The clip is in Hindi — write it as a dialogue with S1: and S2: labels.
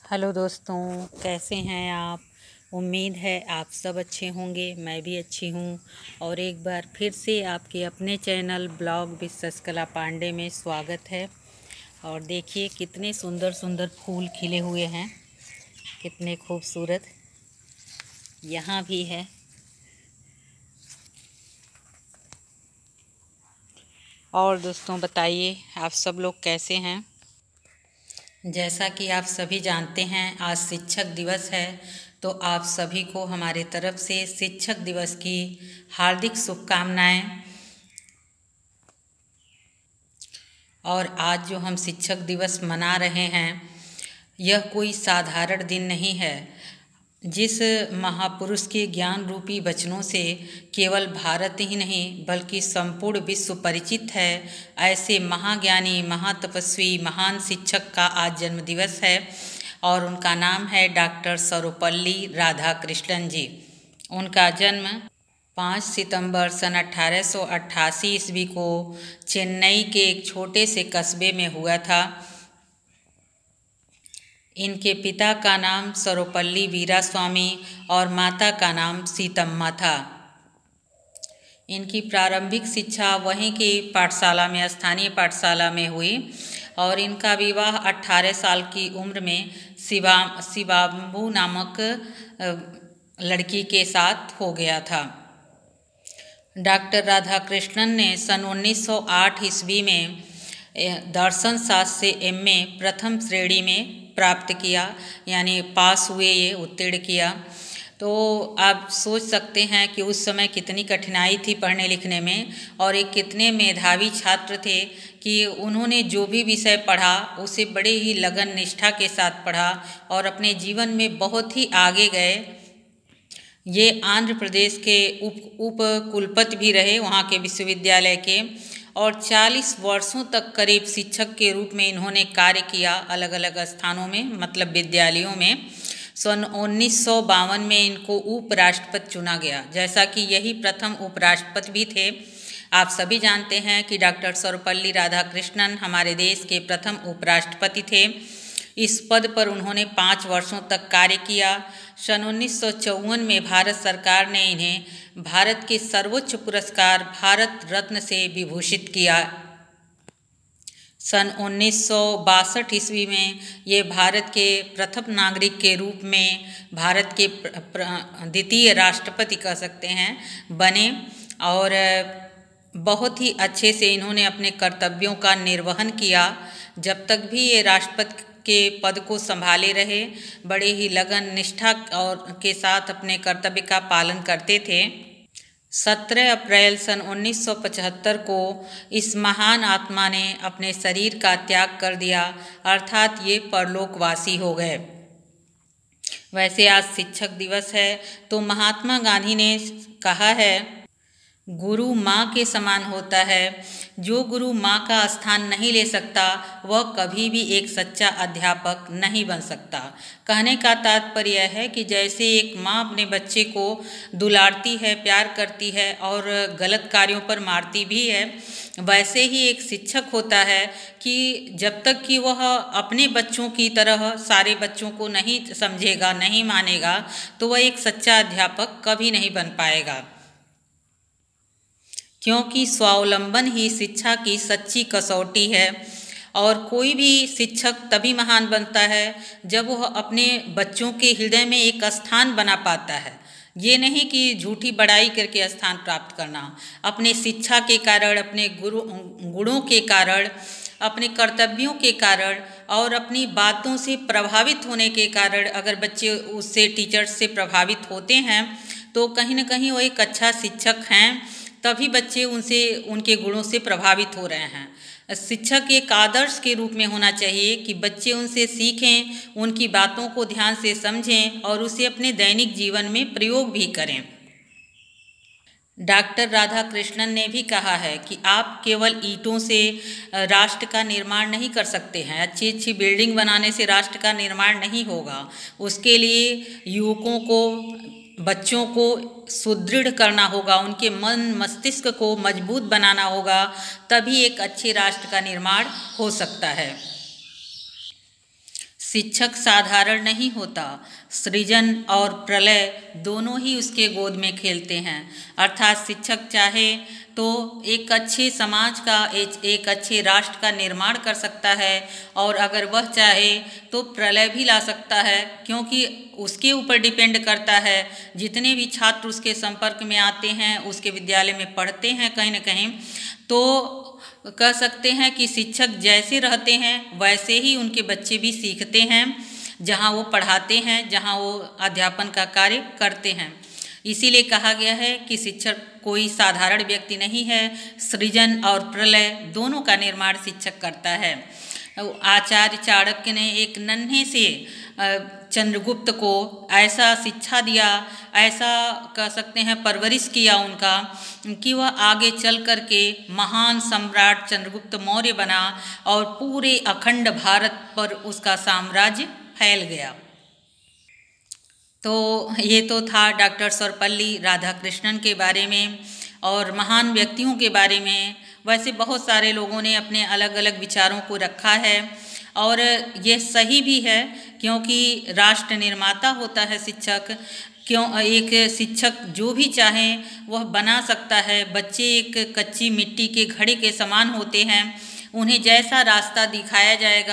S1: हेलो दोस्तों, कैसे हैं आप। उम्मीद है आप सब अच्छे होंगे। मैं भी अच्छी हूँ और एक बार फिर से आपके अपने चैनल ब्लॉग विशेष कला पांडे में स्वागत है। और देखिए कितने सुंदर सुंदर फूल खिले हुए हैं, कितने खूबसूरत। यहाँ भी है। और दोस्तों बताइए, आप सब लोग कैसे हैं। जैसा कि आप सभी जानते हैं, आज शिक्षक दिवस है, तो आप सभी को हमारे तरफ से शिक्षक दिवस की हार्दिक शुभकामनाएं। और आज जो हम शिक्षक दिवस मना रहे हैं, यह कोई साधारण दिन नहीं है। जिस महापुरुष के ज्ञान रूपी वचनों से केवल भारत ही नहीं बल्कि संपूर्ण विश्व परिचित है, ऐसे महाज्ञानी, महातपस्वी, महान शिक्षक का आज जन्मदिवस है। और उनका नाम है डॉक्टर सर्वपल्ली राधाकृष्णन जी। उनका जन्म 5 सितंबर सन 1888 ईस्वी को चेन्नई के एक छोटे से कस्बे में हुआ था। इनके पिता का नाम सर्वपल्ली वीरास्वामी और माता का नाम सीतम्मा था। इनकी प्रारंभिक शिक्षा वहीं की पाठशाला में, स्थानीय पाठशाला में हुई और इनका विवाह 18 साल की उम्र में शिवाम्बू नामक लड़की के साथ हो गया था। डॉक्टर राधाकृष्णन ने सन 1908 ईस्वी में दर्शन शास्त्र से एमए प्रथम श्रेणी में प्राप्त किया, यानी पास हुए, ये उत्तीर्ण किया। तो आप सोच सकते हैं कि उस समय कितनी कठिनाई थी पढ़ने लिखने में, और एक कितने मेधावी छात्र थे कि उन्होंने जो भी विषय पढ़ा उसे बड़े ही लगन निष्ठा के साथ पढ़ा और अपने जीवन में बहुत ही आगे गए। ये आंध्र प्रदेश के उप कुलपति भी रहे वहाँ के विश्वविद्यालय के, और 40 वर्षों तक करीब शिक्षक के रूप में इन्होंने कार्य किया अलग अलग स्थानों में, मतलब विद्यालयों में। सन 1952 में इनको उपराष्ट्रपति चुना गया, जैसा कि यही प्रथम उपराष्ट्रपति भी थे। आप सभी जानते हैं कि डॉक्टर सर्वपल्ली राधाकृष्णन हमारे देश के प्रथम उपराष्ट्रपति थे। इस पद पर उन्होंने 5 वर्षों तक कार्य किया। सन 1954 में भारत सरकार ने इन्हें भारत के सर्वोच्च पुरस्कार भारत रत्न से विभूषित किया। सन 1962 ईस्वी में ये भारत के प्रथम नागरिक के रूप में भारत के द्वितीय राष्ट्रपति कह सकते हैं बने, और बहुत ही अच्छे से इन्होंने अपने कर्तव्यों का निर्वहन किया। जब तक भी ये राष्ट्रपति के पद को संभाले रहे, बड़े ही लगन निष्ठा और के साथ अपने कर्तव्य का पालन करते थे। 17 अप्रैल सन 1975 को इस महान आत्मा ने अपने शरीर का त्याग कर दिया, अर्थात ये परलोकवासी हो गए। वैसे आज शिक्षक दिवस है, तो महात्मा गांधी ने कहा है, गुरु माँ के समान होता है। जो गुरु माँ का स्थान नहीं ले सकता वह कभी भी एक सच्चा अध्यापक नहीं बन सकता। कहने का तात्पर्य है कि जैसे एक माँ अपने बच्चे को दुलारती है, प्यार करती है और गलत कार्यों पर मारती भी है, वैसे ही एक शिक्षक होता है कि जब तक कि वह अपने बच्चों की तरह सारे बच्चों को नहीं समझेगा, नहीं मानेगा, तो वह एक सच्चा अध्यापक कभी नहीं बन पाएगा। क्योंकि स्वावलंबन ही शिक्षा की सच्ची कसौटी है, और कोई भी शिक्षक तभी महान बनता है जब वह अपने बच्चों के हृदय में एक स्थान बना पाता है। ये नहीं कि झूठी बड़ाई करके स्थान प्राप्त करना। अपने शिक्षा के कारण, अपने गुणों के कारण, अपने कर्तव्यों के कारण और अपनी बातों से प्रभावित होने के कारण अगर बच्चे उससे, टीचर्स से प्रभावित होते हैं, तो कहीं ना कहीं वो एक अच्छा शिक्षक हैं, तभी बच्चे उनसे, उनके गुणों से प्रभावित हो रहे हैं। शिक्षक एक आदर्श के रूप में होना चाहिए कि बच्चे उनसे सीखें, उनकी बातों को ध्यान से समझें और उसे अपने दैनिक जीवन में प्रयोग भी करें। डॉक्टर राधाकृष्णन ने भी कहा है कि आप केवल ईंटों से राष्ट्र का निर्माण नहीं कर सकते हैं, अच्छी अच्छी बिल्डिंग बनाने से राष्ट्र का निर्माण नहीं होगा। उसके लिए युवकों को, बच्चों को सुदृढ़ करना होगा, उनके मन मस्तिष्क को मजबूत बनाना होगा, तभी एक अच्छे राष्ट्र का निर्माण हो सकता है। शिक्षक साधारण नहीं होता, सृजन और प्रलय दोनों ही उसके गोद में खेलते हैं। अर्थात शिक्षक चाहे तो एक अच्छे समाज का, एक अच्छे राष्ट्र का निर्माण कर सकता है, और अगर वह चाहे तो प्रलय भी ला सकता है, क्योंकि उसके ऊपर डिपेंड करता है। जितने भी छात्र उसके संपर्क में आते हैं, उसके विद्यालय में पढ़ते हैं कहीं न कहीं, तो कह सकते हैं कि शिक्षक जैसे रहते हैं वैसे ही उनके बच्चे भी सीखते हैं, जहाँ वो पढ़ाते हैं, जहाँ वो अध्यापन का कार्य करते हैं। इसीलिए कहा गया है कि शिक्षक कोई साधारण व्यक्ति नहीं है, सृजन और प्रलय दोनों का निर्माण शिक्षक करता है। आचार्य चाणक्य ने एक नन्हे से चंद्रगुप्त को ऐसा शिक्षा दिया, ऐसा कह सकते हैं परवरिश किया उनका, कि वह आगे चल कर के महान सम्राट चंद्रगुप्त मौर्य बना और पूरे अखंड भारत पर उसका साम्राज्य फैल गया। तो ये तो था डॉक्टर सर्वपल्ली राधाकृष्णन के बारे में और महान व्यक्तियों के बारे में। वैसे बहुत सारे लोगों ने अपने अलग अलग विचारों को रखा है, और ये सही भी है, क्योंकि राष्ट्र निर्माता होता है शिक्षक। एक शिक्षक जो भी चाहे वह बना सकता है। बच्चे एक कच्ची मिट्टी के घड़े के समान होते हैं, उन्हें जैसा रास्ता दिखाया जाएगा